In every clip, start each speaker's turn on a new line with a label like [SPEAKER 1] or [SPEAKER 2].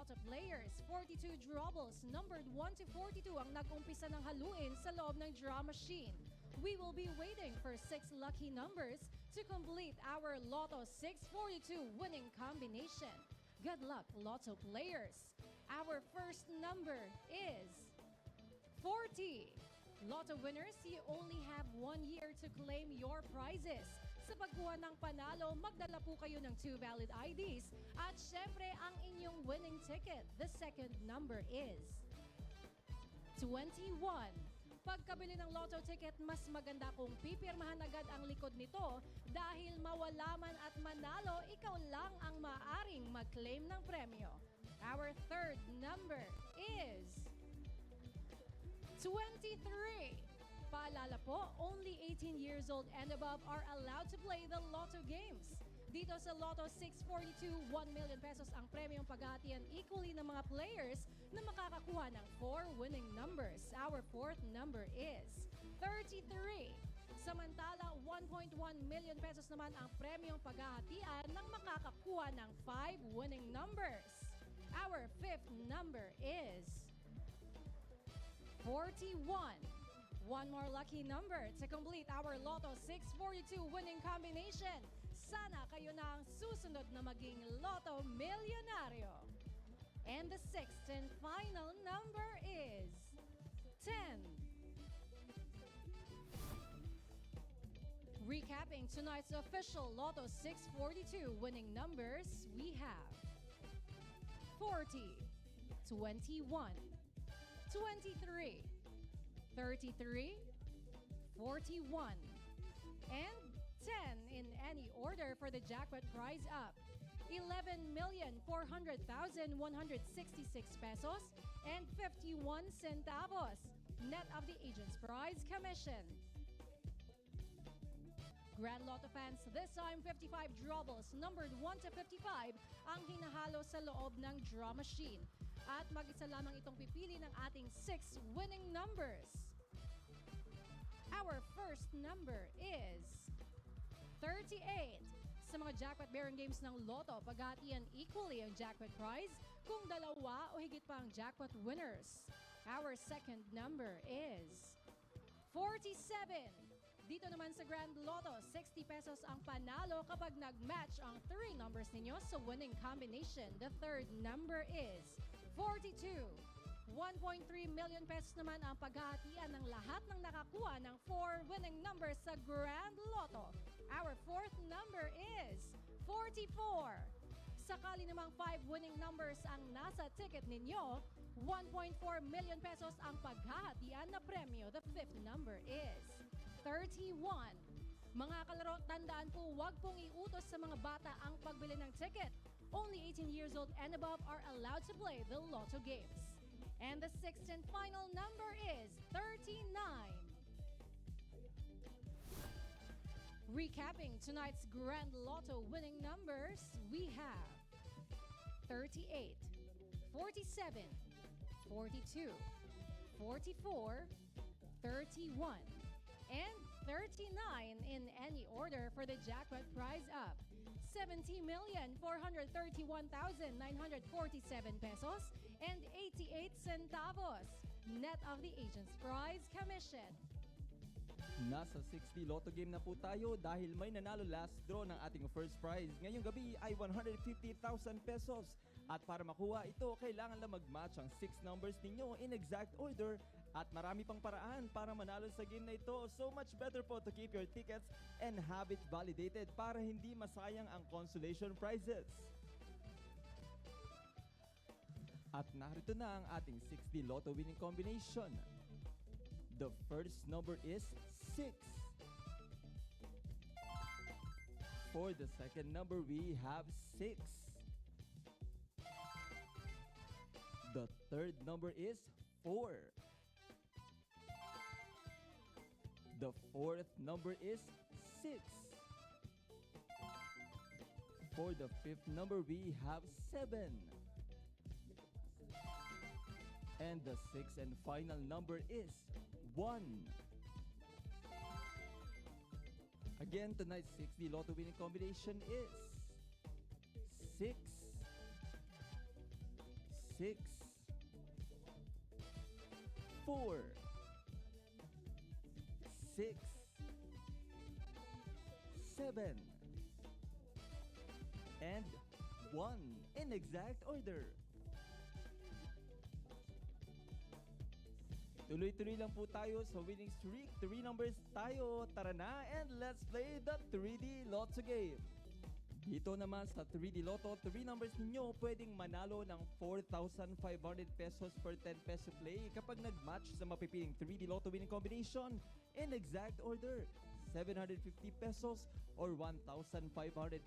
[SPEAKER 1] Lotto players, 42 drawbles numbered 1 to 42 ang nag-umpisa ng haluin sa loob ng draw machine. We will be waiting for 6 lucky numbers to complete our Lotto 642 winning combination. Good luck, Lotto players. Our first number is 40. Lotto winners, you only have 1 year to claim your prizes. Sa pagkuha ng panalo, magdala po kayo ng 2 valid IDs at syempre ang inyong winning ticket. The second number is 21. Pagkabili ng Lotto ticket, mas maganda kung pipirmahan agad ang likod nito dahil mawala man at manalo, ikaw lang ang maaring mag-claim ng premyo. Our third number is 23. Paalala po, only 18 years old and above are allowed to play the Lotto games. Dito sa Lotto 642, 1 million pesos ang premyong paghahatian equally ng mga players na makakakuha ng 4 winning numbers. Our fourth number is 33. Samantala, 1.1 million pesos naman ang premyong paghahatian ng makakakuha ng 5 winning numbers. Our fifth number is 41. One more lucky number to complete our Lotto 642 winning combination. Sana kayo na ang susunod na maging Lotto Milyonaryo. And the sixth and final number is 10. Recapping tonight's official Lotto 642 winning numbers, we have 40, 21, 23, 33, 41, and 10 in any order for the jackpot prize up. 11,400,166 pesos and 51 centavos, net of the agent's prize commission. Grand Lotto fans, this time 55 drawbles numbered 1 to 55 ang hinahalo sa loob ng draw machine. At mag-isa lamang itong pipili ng ating 6 winning numbers. Our first number is 38. Sa mga jackpot-bearing games ng Lotto, paghahatian equally ang jackpot prize kung dalawa o higit pa ang jackpot winners. Our second number is 47. Dito naman sa Grand Lotto, 60 pesos ang panalo kapag nag-match ang 3 numbers ninyo sa winning combination. The third number is 42. 1.3 million pesos naman ang paghahatian ng lahat ng nakakuha ng 4 winning numbers sa Grand Lotto. Our fourth number is 44. Sakali namang 5 winning numbers ang nasa ticket ninyo, 1.4 million pesos ang paghahatian na premyo. The fifth number is 31. Mga kalaro, tandaan po, huwag pong iutos sa mga bata ang pagbili ng ticket. Only 18 years old and above are allowed to play the Lotto games. And the sixth and final number is 39. Recapping tonight's Grand Lotto winning numbers, we have 38, 47, 42, 44, 31, and 39 in any order for the jackpot prize up. 70,431,947 pesos and 88 centavos, net of the agent's prize commission.
[SPEAKER 2] Nasa 60 Lotto game na po tayo dahil may nanalo last draw ng ating first prize. Ngayong gabi ay 150,000 pesos. At para makuha ito, kailangan lang mag-match ang 6 numbers ninyo in exact order. At marami pang paraan para manalo sa game na ito. So much better po to keep your tickets and have it validated para hindi masayang ang consolation prizes. At narito na ang ating 60 Lotto winning combination. The first number is 6. For the second number, we have 6. The third number is 4. The fourth number is 6. For the fifth number, we have 7. And the sixth and final number is 1. Again, tonight's 60 Lotto winning combination is 6, 6, 4, 6, 7, and 1 in exact order. Tuloy-tuloy lang po tayo sa winning streak. 3 numbers tayo. Tara na and let's play the 3D Lotto game. Dito naman sa 3D Lotto, 3 numbers ninyo pwedeng manalo ng 4,500 pesos per 10 peso play kapag nag-match sa mapipiling 3D Lotto winning combination in exact order. 750 pesos or 1,500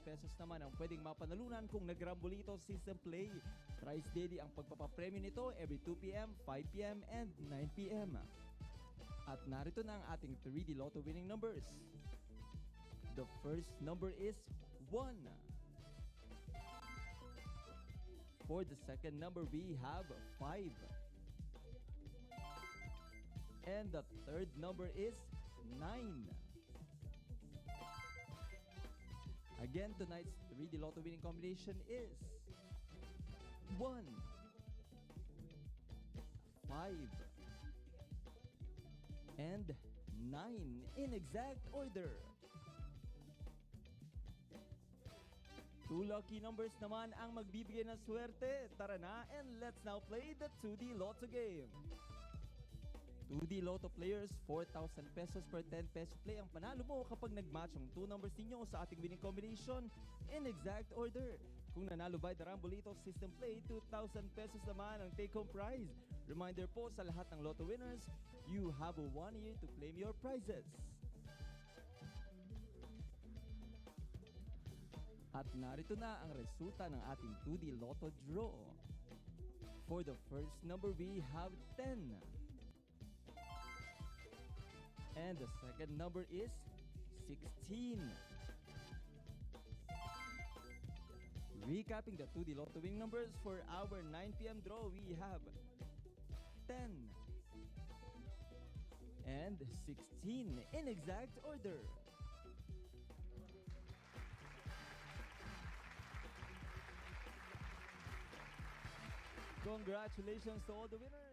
[SPEAKER 2] pesos naman ang pwedeng mapanalunan kung nag-Rambolito system play. Thrice daily ang pagpapapremyo nito every 2 p.m., 5 p.m., and 9 p.m. At narito na ang ating 3D Lotto winning numbers. The first number is 1. For the second number, we have 5. And the third number is 9. Again, tonight's 3D Lotto winning combination is 1, 5, and 9 in exact order. 2 lucky numbers naman ang magbibigay ng swerte. Tara na and let's now play the 2D Lotto game. 2D Lotto players, 4,000 pesos per 10 peso play ang panalo mo kapag nag-match ang 2 numbers ninyo sa ating winning combination in exact order. Kung nanalo by the Rambolito system play, 2,000 pesos naman ang take-home prize. Reminder po sa lahat ng Lotto winners, you have 1 year to claim your prizes. At narito na ang resulta ng ating 2D Lotto draw. For the first number, we have 10. And the second number is 16. Recapping the 2D Lotto winning numbers for our 9 p.m. draw, we have 10 and 16 in exact order. Congratulations to all the winners!